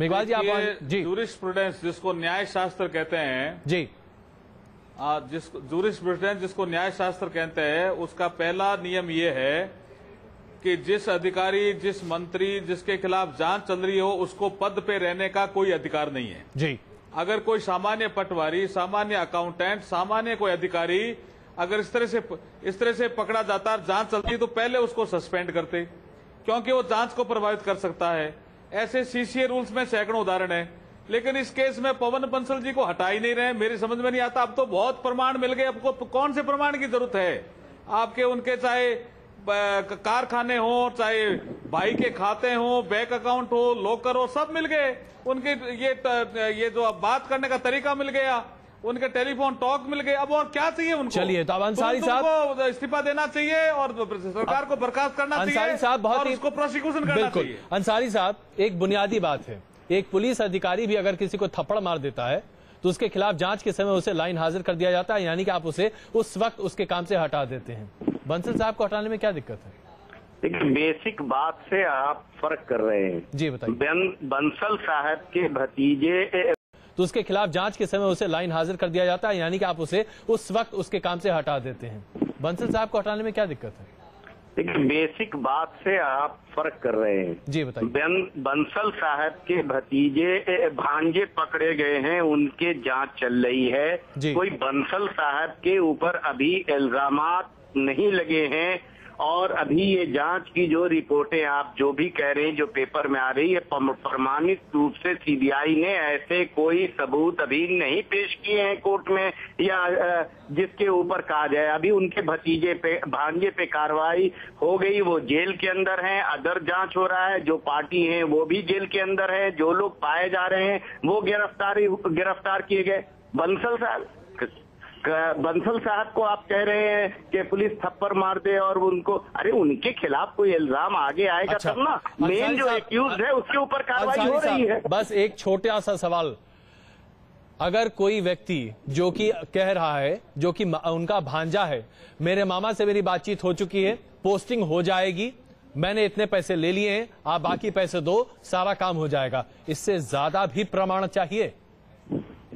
मेघवाल जी, आप जी। जूरिस्प्रूडेंस जिसको न्याय शास्त्र कहते हैं जी, जूरिस्प्रूडेंस जिसको न्याय शास्त्र कहते हैं, उसका पहला नियम यह है कि जिस अधिकारी, जिस मंत्री जिसके खिलाफ जांच चल रही हो, उसको पद पे रहने का कोई अधिकार नहीं है। जी। अगर कोई सामान्य पटवारी, सामान्य अकाउंटेंट, सामान्य कोई अधिकारी अगर इस तरह से पकड़ा जाता, जांच चलती, तो पहले उसको सस्पेंड करते, क्योंकि वो जांच को प्रभावित कर सकता है। ऐसे सीसीए रूल्स में सैकड़ों उदाहरण है, लेकिन इस केस में पवन बंसल जी को हटा ही नहीं रहे। मेरी समझ में नहीं आता। अब तो बहुत प्रमाण मिल गए, आपको कौन से प्रमाण की जरूरत है? आपके उनके चाहे कारखाने हो, चाहे भाई के खाते हो, बैंक अकाउंट हो, लॉकर हो, सब मिल गए। उनके ये जो बात करने का तरीका मिल गया, उनके टेलीफोन टॉक मिल गए। अब और क्या चाहिए उनको? चलिए, तो अब अंसारी साहब इस्तीफा देना चाहिए और सरकार को बर्खास्त करना चाहिए। अंसारी साहब बहुत ही उसको प्रोसिक्यूशन करना चाहिए। अंसारी साहब, एक बुनियादी बात है, एक पुलिस अधिकारी भी अगर किसी को थप्पड़ मार देता है तो उसके खिलाफ जांच के समय उसे लाइन हाजिर कर दिया जाता है, यानी कि आप उसे उस वक्त उसके काम से हटा देते हैं। बंसल साहब को हटाने में क्या दिक्कत है? देखिए, बेसिक बात से आप फर्क कर रहे हैं। जी बताइए। बंसल साहब के भतीजे, तो उसके खिलाफ जांच के समय उसे लाइन हाजिर कर दिया जाता है, यानी कि आप उसे उस वक्त उसके काम से हटा देते हैं। बंसल साहब को हटाने में क्या दिक्कत है? देखिए, बेसिक बात से आप फर्क कर रहे हैं। जी बताइए। बंसल साहब के भतीजे भांजे पकड़े गए हैं, उनके जांच चल रही है। कोई बंसल साहब के ऊपर अभी इल्जामात नहीं लगे हैं, और अभी ये जांच की जो रिपोर्टें आप जो भी कह रहे हैं, जो पेपर में आ रही है, प्रमाणित रूप से सीबीआई ने ऐसे कोई सबूत अभी नहीं पेश किए हैं कोर्ट में, या जिसके ऊपर कहा जाए अभी उनके भतीजे पे, भांजे पे कार्रवाई हो गई, वो जेल के अंदर हैं। अदर जांच हो रहा है, जो पार्टी है वो भी जेल के अंदर है, जो लोग पाए जा रहे हैं वो गिरफ्तार किए गए। बंसल साहब को आप कह रहे हैं कि पुलिस थप्पड़ मार दे और उनको, अरे उनके खिलाफ कोई इल्जाम आगे आएगा तब ना। मेन जो एक्यूज्ड है उसके ऊपर कार्रवाई हो रही है। बस एक छोटा सा सवाल, अगर कोई व्यक्ति जो कि कह रहा है, जो कि उनका भांजा है, मेरे मामा से मेरी बातचीत हो चुकी है, पोस्टिंग हो जाएगी, मैंने इतने पैसे ले लिए हैं, आप बाकी पैसे दो, सारा काम हो जाएगा, इससे ज्यादा भी प्रमाण चाहिए?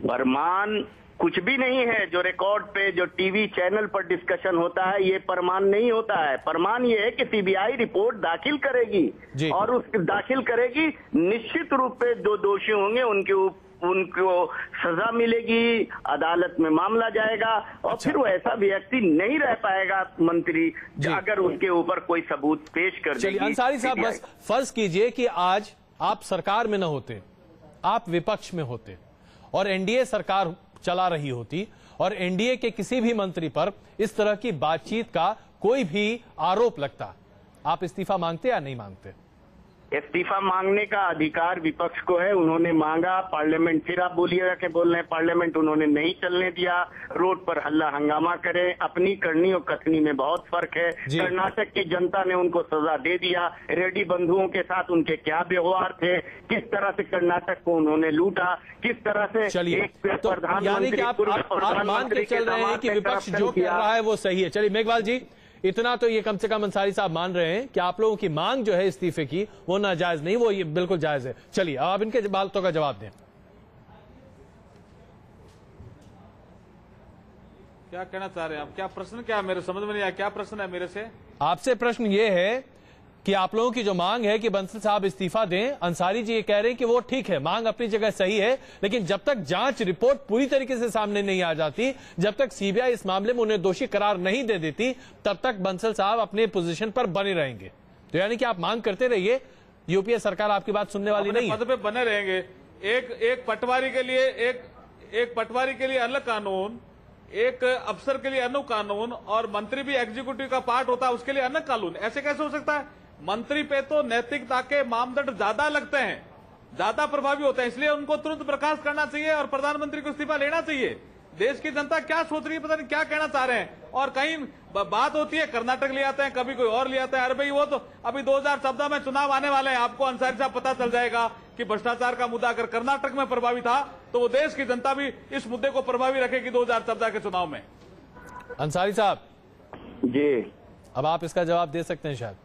प्रमाण कुछ भी नहीं है। जो रिकॉर्ड पे, जो टीवी चैनल पर डिस्कशन होता है, ये प्रमाण नहीं होता है। प्रमाण ये है कि सीबीआई रिपोर्ट दाखिल करेगी, और उस दाखिल करेगी, निश्चित रूप से जो दोषी होंगे उनको सजा मिलेगी, अदालत में मामला जाएगा, और फिर वो ऐसा व्यक्ति नहीं रह पाएगा मंत्री अगर उसके ऊपर कोई सबूत पेश कर देगी। अंसारी साहब, बस फर्ज कीजिए कि आज आप सरकार में न होते, आप विपक्ष में होते और एनडीए सरकार चला रही होती, और एनडीए के किसी भी मंत्री पर इस तरह की बातचीत का कोई भी आरोप लगता, आप इस्तीफा मांगते या नहीं मांगते? इस्तीफा मांगने का अधिकार विपक्ष को है। उन्होंने मांगा, पार्लियामेंट, फिर आप बोलिएगा कि बोल रहे हैं पार्लियामेंट उन्होंने नहीं चलने दिया, रोड पर हल्ला हंगामा करें। अपनी करनी और कथनी में बहुत फर्क है। कर्नाटक की जनता ने उनको सजा दे दिया। रेड्डी बंधुओं के साथ उनके क्या व्यवहार थे, किस तरह से कर्नाटक को उन्होंने लूटा, किस तरह से एक प्रधानमंत्री, आप मान के चल रहे हैं कि विपक्ष जो कर रहा है वो सही है। चलिए मेघवाल जी, इतना तो ये कम से कम अंसारी साहब मान रहे हैं कि आप लोगों की मांग जो है इस्तीफे की, वो नाजायज नहीं, वो ये बिल्कुल जायज है। चलिए अब आप इनके बातों का जवाब दें। क्या कहना चाह रहे हैं आप? क्या प्रश्न, क्या मेरे समझ में नहीं आया, क्या प्रश्न है मेरे से? आपसे प्रश्न ये है कि आप लोगों की जो मांग है कि बंसल साहब इस्तीफा दें, अंसारी जी ये कह रहे हैं कि वो ठीक है, मांग अपनी जगह सही है, लेकिन जब तक जांच रिपोर्ट पूरी तरीके से सामने नहीं आ जाती, जब तक सीबीआई इस मामले में उन्हें दोषी करार नहीं दे देती, तब तक बंसल साहब अपने पोजीशन पर बने रहेंगे। तो यानी कि आप मांग करते रहिए, यूपीए सरकार आपकी बात सुनने वाली नहीं है। पद पे बने रहेंगे। एक पटवारी के लिए अलग कानून, एक अफसर के लिए अलग कानून, और मंत्री भी एग्जीक्यूटिव का पार्ट होता है, उसके लिए अलग कानून। ऐसे कैसे हो सकता है? मंत्री पे तो नैतिकता के मापदंड ज्यादा लगते हैं, ज्यादा प्रभावी होते हैं, इसलिए उनको तुरंत बर्खास्त करना चाहिए और प्रधानमंत्री को इस्तीफा लेना चाहिए। देश की जनता क्या सोच रही है, पता नहीं क्या कहना चाह रहे हैं। और कहीं बात होती है कर्नाटक ले आते हैं, कभी कोई और ले आता है। अरे भाई, वो तो अभी 2014 में चुनाव आने वाले हैं, आपको अंसारी साहब पता चल जाएगा कि भ्रष्टाचार का मुद्दा अगर कर्नाटक में प्रभावी था, तो वो देश की जनता भी इस मुद्दे को प्रभावी रखेगी 2014 के चुनाव में। अंसारी साहब जी, अब आप इसका जवाब दे सकते हैं शायद।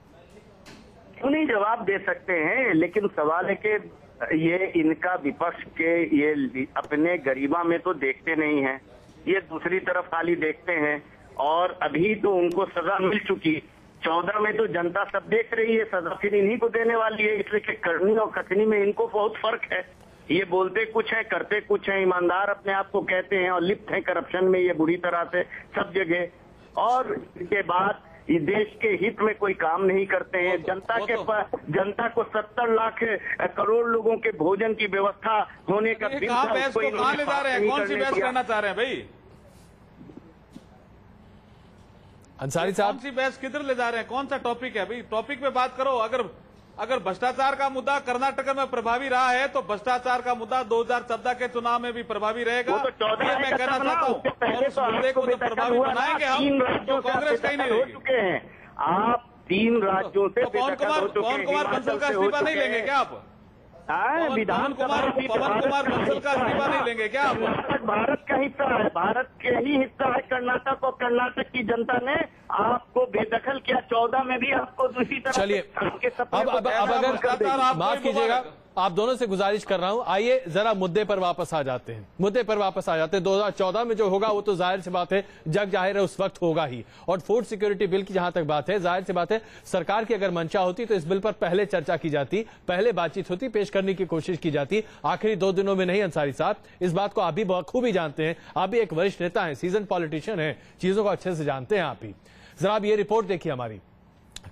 क्यों नहीं जवाब दे सकते हैं, लेकिन सवाल है कि ये इनका विपक्ष के ये अपने गरिमा में तो देखते नहीं हैं, ये दूसरी तरफ खाली देखते हैं। और अभी तो उनको सजा मिल चुकी, 14 में तो जनता सब देख रही है, सजा फिर इन्हीं को देने वाली है। इसलिए कि करनी और कथनी में इनको बहुत फर्क है। ये बोलते कुछ है, करते कुछ है, ईमानदार अपने आप को कहते हैं और लिप्त है करप्शन में ये बुरी तरह से सब जगह। और इसके बाद ये देश के हित में कोई काम नहीं करते हैं। जनता को 70 लाख करोड़ लोगों के भोजन की व्यवस्था होने का कहाँ ले जा रहे हैं, कौन सी बहस करना चाह रहे हैं भाई अंसारी साहब? कौन सी बहस किधर ले जा रहे हैं, कौन सा टॉपिक है भाई? टॉपिक पे बात करो। अगर भ्रष्टाचार का मुद्दा कर्नाटक में प्रभावी रहा है तो भ्रष्टाचार का मुद्दा 2014 के चुनाव में भी प्रभावी रहेगा। ये मैं कहना चाहता हूँ। और उस मुद्दे को तो प्रभावी बनाएंगे हम, तो कांग्रेस कहीं नहीं लेगी। आप 3 राज्यों से पवन कुमार बंसल का इस्तीफा नहीं लेंगे क्या आप? पवन कुमार बंसल का इस्तीफा नहीं लेंगे क्या आप? भारत का हिस्सा है, भारत के ही हिस्सा है कर्नाटक, और कर्नाटक की जनता ने आपको बेदखल किया। 14 में भी आपको दूसरी तरफ। चलिए अब अगर माफ कीजिएगा, आप दोनों से गुजारिश कर रहा हूं, आइए जरा मुद्दे पर वापस आ जाते हैं। 2014 में जो होगा वो तो जाहिर सी बात है, जग जाहिर है उस वक्त होगा ही। और फूड सिक्योरिटी बिल की जहां तक बात है, जाहिर सी बात है सरकार की अगर मंशा होती तो इस बिल पर पहले चर्चा की जाती, पहले बातचीत होती, पेश करने की कोशिश की जाती। आखिरी 2 दिनों में नहीं। अंसारी साहब, इस बात को आप भी बखूबी जानते हैं, आप भी एक वरिष्ठ नेता हैं, सीजन पॉलिटिशियन हैं, चीजों को अच्छे से जानते हैं आप ही। जरा आप ये रिपोर्ट देखिए हमारी।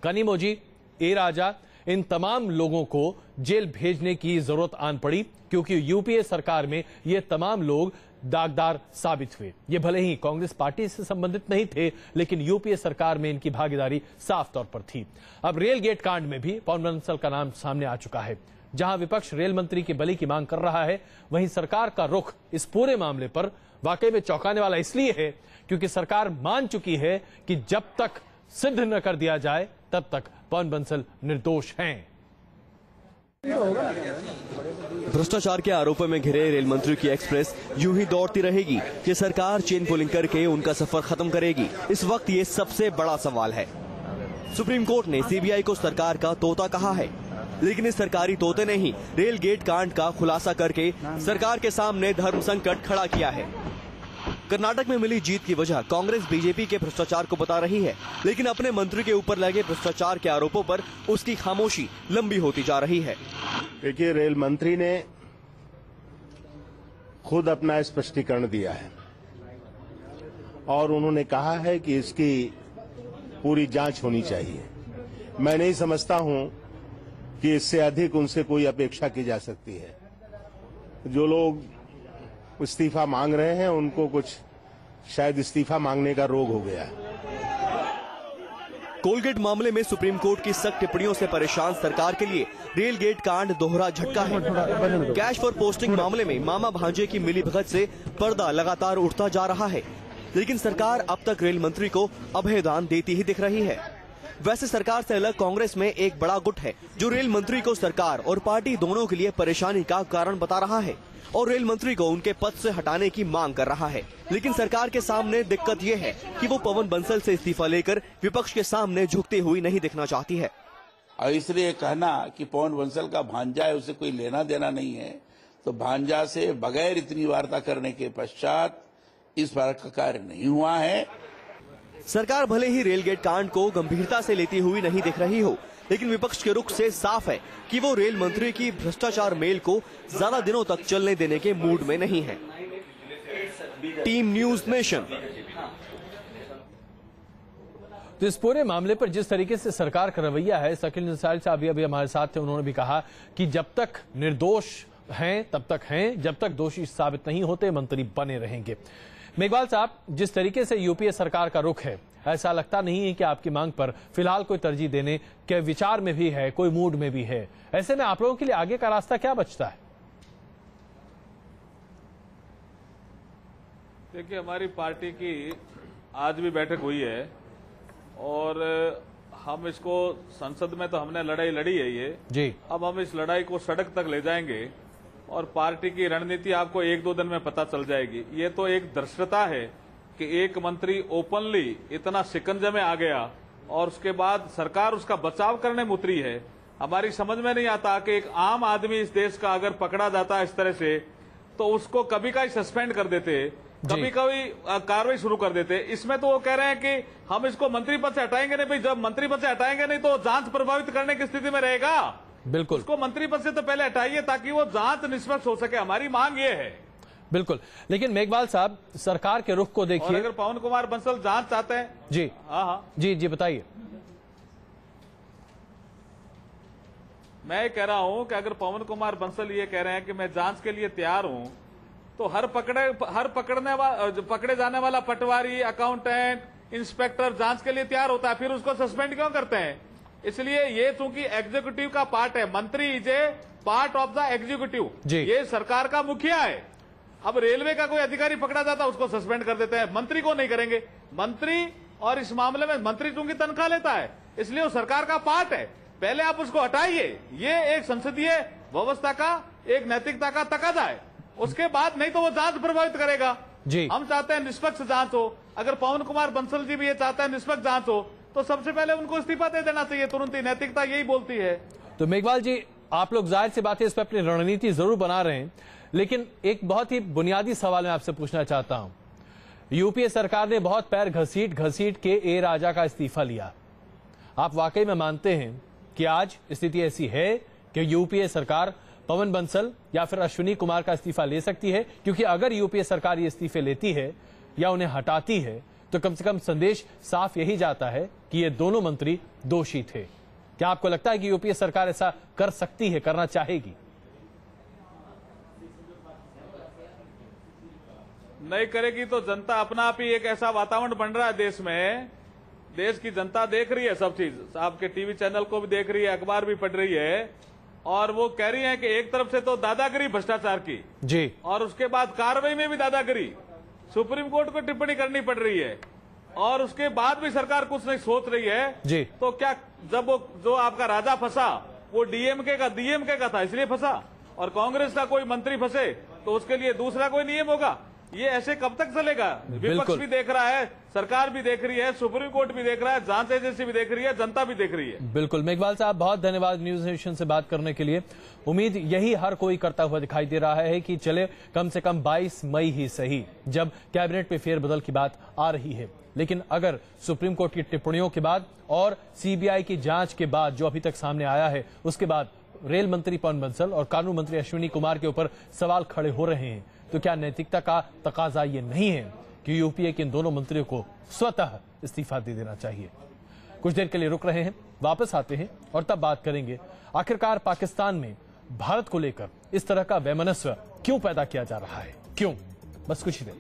कनिमोझी, ए राजा, इन तमाम लोगों को जेल भेजने की जरूरत आन पड़ी क्योंकि यूपीए सरकार में ये तमाम लोग दागदार साबित हुए। ये भले ही कांग्रेस पार्टी से संबंधित नहीं थे, लेकिन यूपीए सरकार में इनकी भागीदारी साफ तौर पर थी। अब रेल गेट कांड में भी पवन बंसल का नाम सामने आ चुका है। जहां विपक्ष रेल मंत्री की बलि की मांग कर रहा है, वहीं सरकार का रुख इस पूरे मामले पर वाकई में चौंकाने वाला इसलिए है क्योंकि सरकार मान चुकी है कि जब तक सिद्ध न कर दिया जाए तब तक पवन बंसल निर्दोष हैं। भ्रष्टाचार के आरोपों में घिरे रेल मंत्री की एक्सप्रेस यूं ही दौड़ती रहेगी कि सरकार चेन पुलिंग करके उनका सफर खत्म करेगी? इस वक्त ये सबसे बड़ा सवाल है। सुप्रीम कोर्ट ने सीबीआई को सरकार का तोता कहा है, लेकिन इस सरकारी तोते ने ही रेल गेट कांड का खुलासा करके सरकार के सामने धर्म संकट खड़ा किया है। कर्नाटक में मिली जीत की वजह कांग्रेस बीजेपी के भ्रष्टाचार को बता रही है, लेकिन अपने मंत्री के ऊपर लगे भ्रष्टाचार के आरोपों पर उसकी खामोशी लंबी होती जा रही है। देखिए, रेल मंत्री ने खुद अपना स्पष्टीकरण दिया है और उन्होंने कहा है कि इसकी पूरी जांच होनी चाहिए। मैं नहीं समझता हूं कि इससे अधिक उनसे कोई अपेक्षा की जा सकती है। जो लोग इस्तीफा मांग रहे हैं उनको कुछ शायद इस्तीफा मांगने का रोग हो गया है। कोलगेट मामले में सुप्रीम कोर्ट की सख्त टिप्पणियों से परेशान सरकार के लिए रेल गेट कांड दोहरा झटका है। कैश फॉर पोस्टिंग मामले में मामा भांजे की मिलीभगत से पर्दा लगातार उठता जा रहा है, लेकिन सरकार अब तक रेल मंत्री को अभयदान देती ही दिख रही है। वैसे सरकार से अलग कांग्रेस में एक बड़ा गुट है जो रेल मंत्री को सरकार और पार्टी दोनों के लिए परेशानी का कारण बता रहा है और रेल मंत्री को उनके पद से हटाने की मांग कर रहा है। लेकिन सरकार के सामने दिक्कत ये है कि वो पवन बंसल से इस्तीफा लेकर विपक्ष के सामने झुकती हुई नहीं दिखना चाहती है। और इसलिए कहना कि पवन बंसल का भांजा है, उसे कोई लेना देना नहीं है, तो भांजा से बगैर इतनी वार्ता करने के पश्चात इस बार का कार्य नहीं हुआ है। सरकार भले ही रेल गेट कांड को गंभीरता से लेती हुई नहीं दिख रही हो, लेकिन विपक्ष के रुख से साफ है कि वो रेल मंत्री की भ्रष्टाचार मेल को ज्यादा दिनों तक चलने देने के मूड में नहीं है। Team news nation. तो इस पूरे मामले पर जिस तरीके से सरकार का रवैया है, शकील अंसारी साहब अभी हमारे साथ थे, उन्होंने भी कहा कि जब तक निर्दोष हैं तब तक हैं, जब तक दोषी साबित नहीं होते मंत्री बने रहेंगे। मेघवाल साहब, जिस तरीके से यूपीए सरकार का रुख है, ऐसा लगता नहीं है कि आपकी मांग पर फिलहाल कोई तरजीह देने के विचार में भी है, कोई मूड में भी है। ऐसे में आप लोगों के लिए आगे का रास्ता क्या बचता है? देखिए, हमारी पार्टी की आज भी बैठक हुई है और हम इसको संसद में तो हमने लड़ाई लड़ी है ये जी। अब हम इस लड़ाई को सड़क तक ले जाएंगे और पार्टी की रणनीति आपको 1-2 दिन में पता चल जाएगी। ये तो एक दृश्यता है कि एक मंत्री ओपनली इतना शिकंजे में आ गया और उसके बाद सरकार उसका बचाव करने में उतरी है। हमारी समझ में नहीं आता कि एक आम आदमी इस देश का अगर पकड़ा जाता इस तरह से तो उसको कभी का ही सस्पेंड कर देते, कभी कभी कार्रवाई शुरू कर देते। इसमें तो वो कह रहे हैं कि हम इसको मंत्री पद से हटाएंगे नहीं। भाई जब मंत्री पद से हटाएंगे नहीं तो जांच प्रभावित करने की स्थिति में रहेगा। बिल्कुल, उसको मंत्री पद से तो पहले हटाइए ताकि वो जांच निष्पक्ष हो सके। हमारी मांग ये है। बिल्कुल, लेकिन मेघवाल साहब सरकार के रुख को देखिए। अगर पवन कुमार बंसल जांच चाहते हैं जी, हाँ जी बताइए। मैं कह रहा हूं कि अगर पवन कुमार बंसल ये कह रहे हैं कि मैं जांच के लिए तैयार हूं, तो हर पकड़े जाने वाला पटवारी, अकाउंटेंट, इंस्पेक्टर जांच के लिए तैयार होता है, फिर उसको सस्पेंड क्यों करते हैं? इसलिए ये चूंकि एग्जीक्यूटिव का पार्ट है, मंत्री is a part of the executive, ये सरकार का मुखिया है। अब रेलवे का कोई अधिकारी पकड़ा जाता है उसको सस्पेंड कर देते हैं, मंत्री को नहीं करेंगे। मंत्री, और इस मामले में मंत्री चूंकि तनख्वाह लेता है इसलिए वो सरकार का पार्ट है। पहले आप उसको हटाइए। ये एक संसदीय व्यवस्था का, एक नैतिकता का तकाजा है। उसके बाद नहीं तो वो जांच प्रभावित करेगा जी। हम चाहते हैं निष्पक्ष जांच हो। अगर पवन कुमार बंसल जी भी ये चाहते हैं निष्पक्ष जांच हो तो सबसे पहले उनको इस्तीफा दे देना चाहिए तुरंत ही। नैतिकता यही बोलती है। तो मेघवाल जी, आप लोग जाहिर सी बात है इस पर अपनी रणनीति जरूर बना रहे हैं, लेकिन एक बहुत ही बुनियादी सवाल मैं आपसे पूछना चाहता हूं। यूपीए सरकार ने बहुत पैर घसीट के ए राजा का इस्तीफा लिया। आप वाकई में मानते हैं कि आज स्थिति ऐसी है कि यूपीए सरकार पवन बंसल या फिर अश्विनी कुमार का इस्तीफा ले सकती है? क्योंकि अगर यूपीए सरकार ये इस्तीफे लेती है या उन्हें हटाती है तो कम से कम संदेश साफ यही जाता है कि ये दोनों मंत्री दोषी थे। क्या आपको लगता है कि यूपीए सरकार ऐसा कर सकती है, करना चाहेगी? नहीं करेगी तो जनता अपना आप ही, एक ऐसा वातावरण बन रहा है देश में, देश की जनता देख रही है सब चीज, आपके टीवी चैनल को भी देख रही है, अखबार भी पढ़ रही है, और वो कह रही है कि एक तरफ से तो दादागिरी भ्रष्टाचार की जी, और उसके बाद कार्रवाई में भी दादागिरी, सुप्रीम कोर्ट को टिप्पणी करनी पड़ रही है, और उसके बाद भी सरकार कुछ नहीं सोच रही है जी। तो क्या, जब वो जो आपका राजा फंसा वो डीएमके का था इसलिए फंसा, और कांग्रेस का कोई मंत्री फंसे तो उसके लिए दूसरा कोई नियम होगा? ये ऐसे कब तक चलेगा? विपक्ष भी देख रहा है, सरकार भी देख रही है, सुप्रीम कोर्ट भी देख रहा है, जांच एजेंसी भी देख रही है, जनता भी देख रही है। बिल्कुल मेघवाल साहब, बहुत धन्यवाद न्यूज नेशन से बात करने के लिए। उम्मीद यही हर कोई करता हुआ दिखाई दे रहा है कि चले कम से कम 22 मई ही सही जब कैबिनेट में फेरबदल की बात आ रही है, लेकिन अगर सुप्रीम कोर्ट की टिप्पणियों के बाद और सीबीआई की जांच के बाद जो अभी तक सामने आया है, उसके बाद रेल मंत्री पवन बंसल और कानून मंत्री अश्विनी कुमार के ऊपर सवाल खड़े हो रहे हैं, तो क्या नैतिकता का तकाजा ये नहीं है कि यूपीए के इन दोनों मंत्रियों को स्वतः इस्तीफा दे देना चाहिए? कुछ देर के लिए रुक रहे हैं, वापस आते हैं और तब बात करेंगे आखिरकार पाकिस्तान में भारत को लेकर इस तरह का वैमनस्य क्यों पैदा किया जा रहा है, क्यों? बस कुछ ही देर।